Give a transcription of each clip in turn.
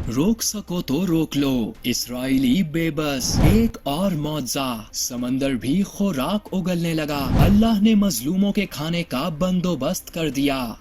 रोक सको तो रोक लो, इसराइली बेबस। एक और मौजज़ा, समंदर भी खुराक उगलने लगा। अल्लाह ने मजलूमों के खाने का बंदोबस्त कर दिया।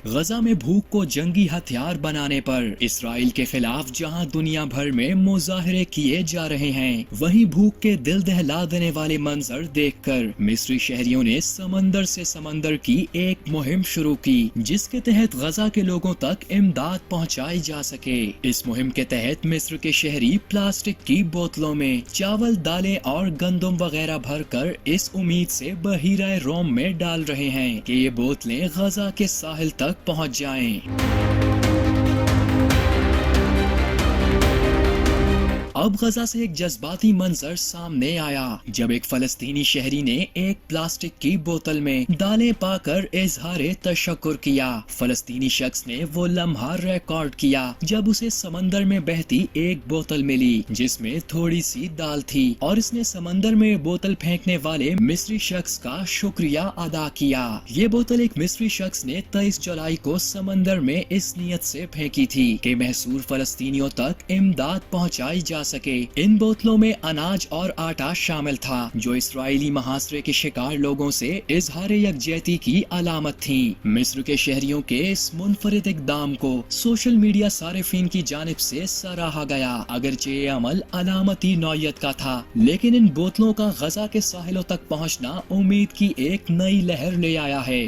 गजा में भूख को जंगी हथियार बनाने पर इसराइल के खिलाफ जहां दुनिया भर में मुजाहरे किए जा रहे हैं, वहीं भूख के दिल दहला देने वाले मंजर देखकर मिस्री शहरियों ने समंदर से समंदर की एक मुहिम शुरू की, जिसके तहत गजा के लोगों तक इमदाद पहुंचाई जा सके। इस मुहिम के तहत मिस्र के शहरी प्लास्टिक की बोतलों में चावल, दालें और गंदम वगैरह भरकर इस उम्मीद से बहीरा रोम में डाल रहे हैं कि ये बोतलें गजा के साहिल तक पहुंच जाएं। अब गजा से एक जज्बाती मंजर सामने आया जब एक फलस्तीनी शहरी ने एक प्लास्टिक की बोतल में दालें पाकर इजहारे तशक्कुर किया। फलस्तीनी शख्स ने वो लम्हा रिकॉर्ड किया जब उसे समंदर में बहती एक बोतल मिली जिसमें थोड़ी सी दाल थी, और इसने समंदर में बोतल फेंकने वाले मिस्री शख्स का शुक्रिया अदा किया। ये बोतल एक मिस्री शख्स ने 23 जुलाई को समंदर में इस नियत से फेंकी थी कि महसूर फलस्तीनियों तक इमदाद पहुँचाई जा सके। इन बोतलों में अनाज और आटा शामिल था जो इसराइली महासरे के शिकार लोगों से इजहार यकजहती की अलामत थी। मिस्र के शहरियों के इस मुनफरिद इक़दाम को सोशल मीडिया सारिफीन की जानिब से सराहा गया। अगरचे ये अमल अलामती नौयत का था, लेकिन इन बोतलों का गजा के साहिलों तक पहुँचना उम्मीद की एक नई लहर ले आया है।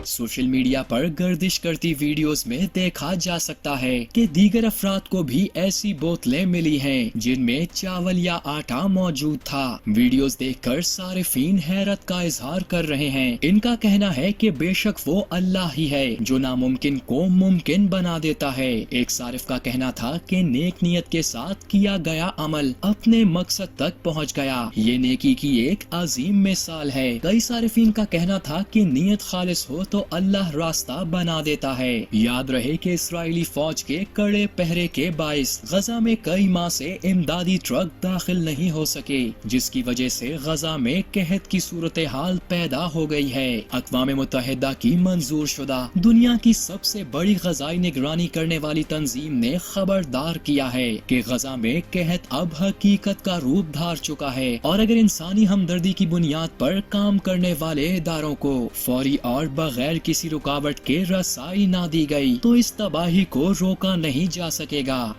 सोशल मीडिया पर गर्दिश करती वीडियोस में देखा जा सकता है कि दीगर अफराद को भी ऐसी बोतलें मिली हैं जिनमें चावल या आटा मौजूद था। वीडियोस देखकर सारिफीन हैरत का इजहार कर रहे हैं। इनका कहना है कि बेशक वो अल्लाह ही है जो नामुमकिन को मुमकिन बना देता है। एक सारिफ का कहना था कि नेक नियत के साथ किया गया अमल अपने मकसद तक पहुँच गया। ये नेकी की एक अजीम मिसाल है। कई सारिफीन का कहना था कि नियत खालिस हो तो अल्लाह रास्ता बना देता है। याद रहे कि इस्राएली फौज के कड़े पहरे के बाइस गजा में कई माह से इमदादी ट्रक दाखिल नहीं हो सके, जिसकी वजह से गजा में कहत की सूरत हाल पैदा हो गई है। अक़वाम मुत्तहिदा की मंजूर शुदा दुनिया की सबसे बड़ी गजाई निगरानी करने वाली तंजीम ने खबरदार किया है कि गजा में कहत अब हकीकत का रूप धार चुका है, और अगर इंसानी हमदर्दी की बुनियाद पर काम करने वाले इदारों को फौरी और बगैर किसी रुकावट के रसाई ना दी गई तो इस तबाही को रोका नहीं जा सकेगा।